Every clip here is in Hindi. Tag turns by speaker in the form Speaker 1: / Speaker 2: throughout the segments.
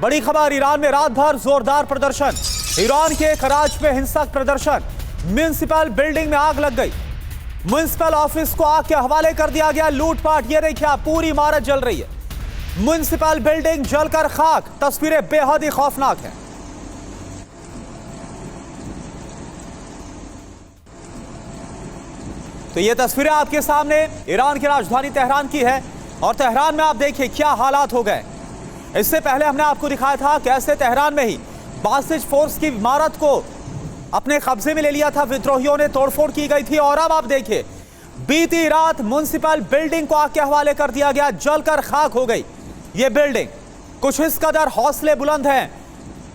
Speaker 1: बड़ी खबर, ईरान में रात भर जोरदार प्रदर्शन। ईरान के कराच में हिंसक प्रदर्शन। म्युनिसिपल बिल्डिंग में आग लग गई। म्युनिसिपल ऑफिस को आग के हवाले कर दिया गया। लूटपाट, ये देखिए पूरी इमारत जल रही है। म्युनिसिपल बिल्डिंग जलकर खाक। तस्वीरें बेहद ही खौफनाक हैं। तो ये तस्वीरें आपके सामने ईरान की राजधानी तेहरान की है और तेहरान में आप देखिए क्या हालात हो गए। इससे पहले हमने आपको दिखाया था कैसे तेहरान में ही बासिज फोर्स की इमारत को अपने कब्जे में ले लिया था, विद्रोहियों ने तोड़फोड़ की गई थी। और अब आप देखिए बीती रात म्युनिसिपल बिल्डिंग को आग के हवाले कर दिया गया, जलकर खाक हो गई ये बिल्डिंग। कुछ इस कदर हौसले बुलंद हैं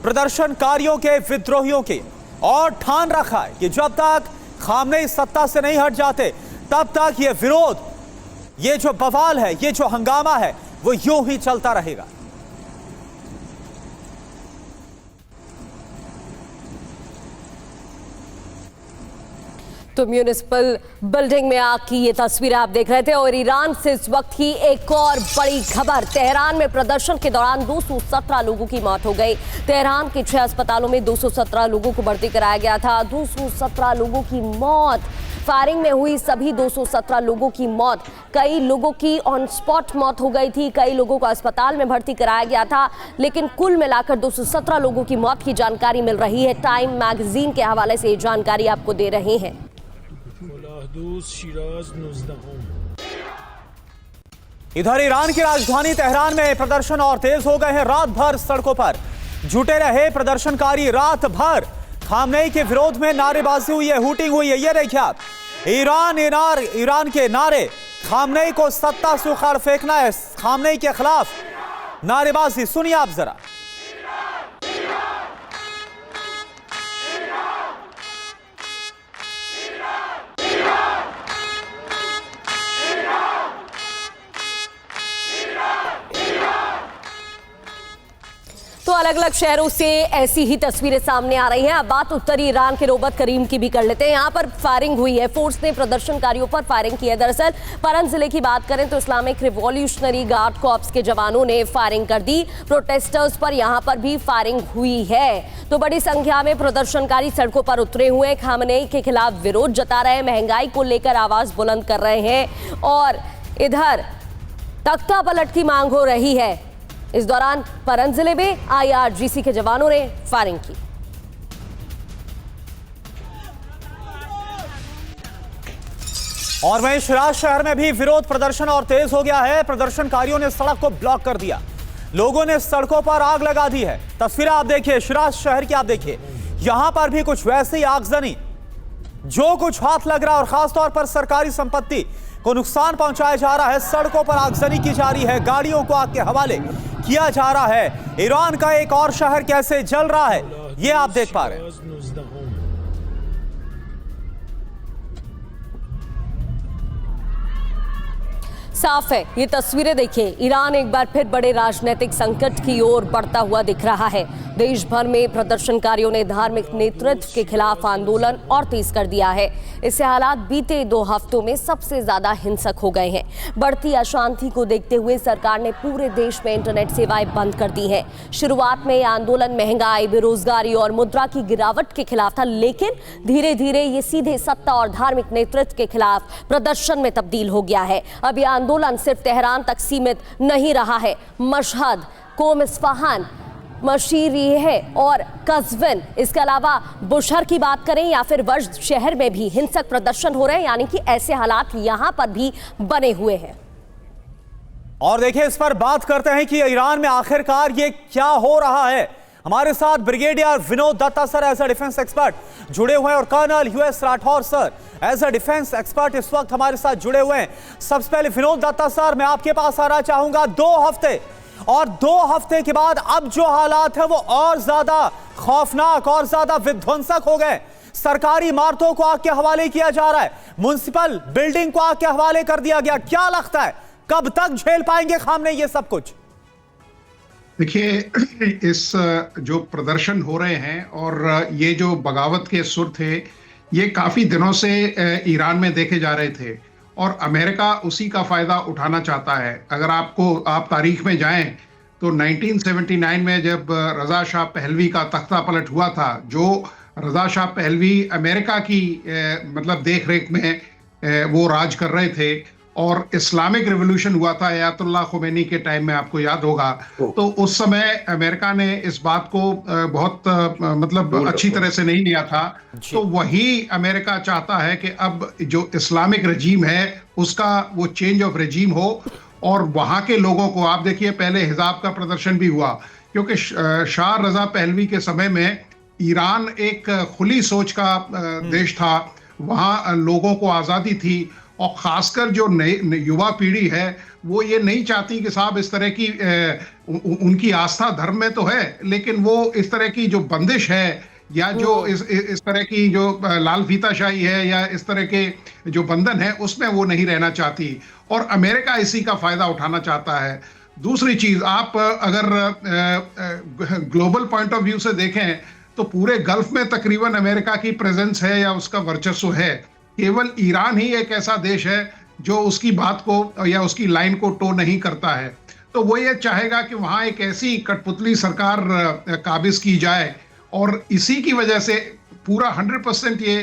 Speaker 1: प्रदर्शनकारियों के, विद्रोहियों के, और ठान रखा है कि जब तक खामनेई सत्ता से नहीं हट जाते तब तक ये विरोध, ये जो बवाल है, ये जो हंगामा है, वो यूं ही चलता रहेगा।
Speaker 2: तो म्यूनिसिपल बिल्डिंग में आग की ये तस्वीर आप देख रहे थे। और ईरान से इस वक्त की एक और बड़ी खबर, तेहरान में प्रदर्शन के दौरान 217 लोगों की मौत हो गई। तेहरान के 6 अस्पतालों में 217 लोगों को भर्ती कराया गया था। 217 लोगों की मौत, फायरिंग में हुई सभी 217 लोगों की मौत। कई लोगों की ऑन स्पॉट मौत हो गई थी, कई लोगों को अस्पताल में भर्ती कराया गया था, लेकिन कुल मिलाकर 217 लोगों की मौत की जानकारी मिल रही है। टाइम मैगजीन के हवाले से ये जानकारी आपको दे रहे हैं।
Speaker 1: इधर ईरान की राजधानी तेहरान में प्रदर्शन और तेज हो गए हैं। रात भर सड़कों पर जुटे रहे प्रदर्शनकारी। रात भर खामनेई के विरोध में नारेबाजी हुई है, हूटिंग हुई है। ये देखिए आप, ईरान के नारे, खामनेई को सत्ता से उखाड़ फेंकना है, खामनेई के खिलाफ नारेबाजी। सुनिए आप जरा।
Speaker 2: तो अलग अलग शहरों से ऐसी ही तस्वीरें सामने आ रही हैं। अब बात उत्तरी ईरान के रोबत करीम की भी कर लेते हैं। यहाँ पर फायरिंग हुई है, फोर्स ने प्रदर्शनकारियों पर फायरिंग की है। दरअसल परन जिले की बात करें तो इस्लामिक रिवॉल्यूशनरी गार्ड कॉर्प्स के जवानों ने फायरिंग कर दी। प्रोटेस्टर्स पर यहाँ पर भी फायरिंग हुई है। तो बड़ी संख्या में प्रदर्शनकारी सड़कों पर उतरे हुए खामनेई के खिलाफ विरोध जता रहे हैं, महंगाई को लेकर आवाज बुलंद कर रहे हैं और इधर तख्ता पलट की मांग हो रही है। इस दौरान परन जिले में IRGC के जवानों ने फायरिंग की।
Speaker 1: और वहीं शिराज शहर में भी विरोध प्रदर्शन और तेज हो गया है। प्रदर्शनकारियों ने सड़क को ब्लॉक कर दिया, लोगों ने सड़कों पर आग लगा दी है। तस्वीरें आप देखिए शिराज शहर की, आप देखिए यहां पर भी कुछ वैसे ही आगजनी, जो कुछ हाथ लग रहा है और खासतौर पर सरकारी संपत्ति को नुकसान पहुंचाया जा रहा है। सड़कों पर आगजनी की जा रही है, गाड़ियों को आग के हवाले किया जा रहा है। ईरान का एक और शहर कैसे जल रहा है, ये आप देख पा रहे हैं।
Speaker 2: साफ है, ये तस्वीरें देखिए, ईरान एक बार फिर बड़े राजनीतिक संकट की ओर बढ़ता हुआ दिख रहा है। देश भर में प्रदर्शनकारियों ने धार्मिक नेतृत्व के खिलाफ आंदोलन और तेज कर दिया है। इससे हालात बीते 2 हफ्तों में सबसे ज्यादा हिंसक हो गए हैं। बढ़ती अशांति को देखते हुए सरकार ने पूरे देश में इंटरनेट सेवाएं बंद कर दी हैं। शुरुआत में यह आंदोलन महंगाई, बेरोजगारी और मुद्रा की गिरावट के खिलाफ था, लेकिन धीरे धीरे ये सीधे सत्ता और धार्मिक नेतृत्व के खिलाफ प्रदर्शन में तब्दील हो गया है। अब यह आंदोलन सिर्फ तेहरान तक सीमित नहीं रहा है। मशहद, कोम इस्फहान, मशीरिह और कज़विन, इसके अलावा बुशहर की बात करें या फिर वज्द शहर में भी हिंसक प्रदर्शन हो रहे हैं, यानी कि ऐसे हालात यहां पर भी बने हुए हैं।
Speaker 1: और देखिए इस पर बात करते हैं कि ईरान में आखिरकार ये क्या हो रहा है। हमारे साथ brigadier Vinod Dutta sir as a defence expert जुड़े हुए हैं और colonel US Rathore sir as a defence expert इस वक्त हमारे साथ जुड़े हुए हैं। सबसे पहले विनोद दत्ता सर, मैं आपके पास आना चाहूंगा। 2 हफ्ते और 2 हफ्ते के बाद अब जो हालात है वो और ज्यादा खौफनाक और ज्यादा विध्वंसक हो गए। सरकारी इमारतों को आग के हवाले किया जा रहा है, म्युनिसिपल बिल्डिंग को आग के हवाले कर दिया गया। क्या लगता है कब तक झेल पाएंगे खामनेई ये सब कुछ?
Speaker 3: देखिए, इस जो प्रदर्शन हो रहे हैं और ये जो बगावत के सुर थे, ये काफी दिनों से ईरान में देखे जा रहे थे और अमेरिका उसी का फायदा उठाना चाहता है। अगर आप तारीख में जाएं तो 1979 में जब रजा शाह पहलवी का तख्ता पलट हुआ था, जो रजा शाह पहलवी अमेरिका की मतलब देखरेख में वो राज कर रहे थे, और इस्लामिक रिवॉल्यूशन हुआ था अयातुल्लाह खुमैनी के टाइम में, आपको याद होगा। तो उस समय अमेरिका ने इस बात को बहुत मतलब अच्छी तरह से नहीं लिया था। तो वही अमेरिका चाहता है कि अब जो इस्लामिक रजीम है उसका वो चेंज ऑफ रजीम हो, और वहां के लोगों को, आप देखिए पहले हिजाब का प्रदर्शन भी हुआ, क्योंकि शाह रजा पहलवी के समय में ईरान एक खुली सोच का देश था। वहां लोगों को आजादी थी, और खासकर जो नई युवा पीढ़ी है वो ये नहीं चाहती कि साहब इस तरह की उनकी आस्था धर्म में तो है, लेकिन वो इस तरह की जो बंदिश है या जो इस तरह की जो लाल फीताशाही है या इस तरह के जो बंधन है उसमें वो नहीं रहना चाहती, और अमेरिका इसी का फायदा उठाना चाहता है। दूसरी चीज, आप अगर ग्लोबल पॉइंट ऑफ व्यू से देखें तो पूरे गल्फ में तकरीबन अमेरिका की प्रेजेंस है या उसका वर्चस्व है। केवल ईरान ही एक ऐसा देश है जो उसकी बात को या उसकी लाइन को टो नहीं करता है। तो वो ये चाहेगा कि वहां एक ऐसी कठपुतली सरकार काबिज की जाए, और इसी की वजह से पूरा 100% ये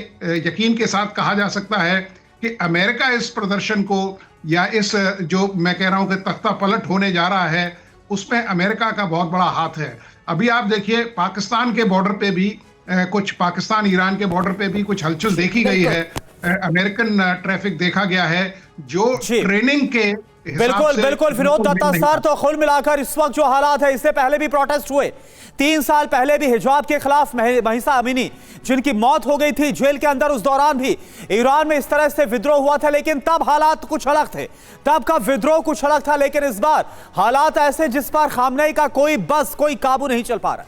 Speaker 3: यकीन के साथ कहा जा सकता है कि अमेरिका इस प्रदर्शन को या इस जो मैं कह रहा हूं कि तख्ता पलट होने जा रहा है उसमें अमेरिका का बहुत बड़ा हाथ है। अभी आप देखिए पाकिस्तान के बॉर्डर पे भी कुछ, पाकिस्तान ईरान के बॉर्डर पे भी कुछ हलचल देखी गई है, अमेरिकन ट्रैफिक देखा गया है जो ट्रेनिंग के
Speaker 1: बिल्कुल बिल्कुल फिरोज दत्ता सर, तो कुल मिलाकर इस वक्त जो हालात है, इससे पहले भी प्रोटेस्ट हुए। 3 साल पहले भी हिजाब के खिलाफ महिसा अमीनी जिनकी मौत हो गई थी जेल के अंदर, उस दौरान भी ईरान में इस तरह से विद्रोह हुआ था, लेकिन तब हालात कुछ अलग थे, तब का विद्रोह कुछ अलग था। लेकिन इस बार हालात ऐसे जिस पर खामनेई का कोई काबू नहीं चल पा रहा।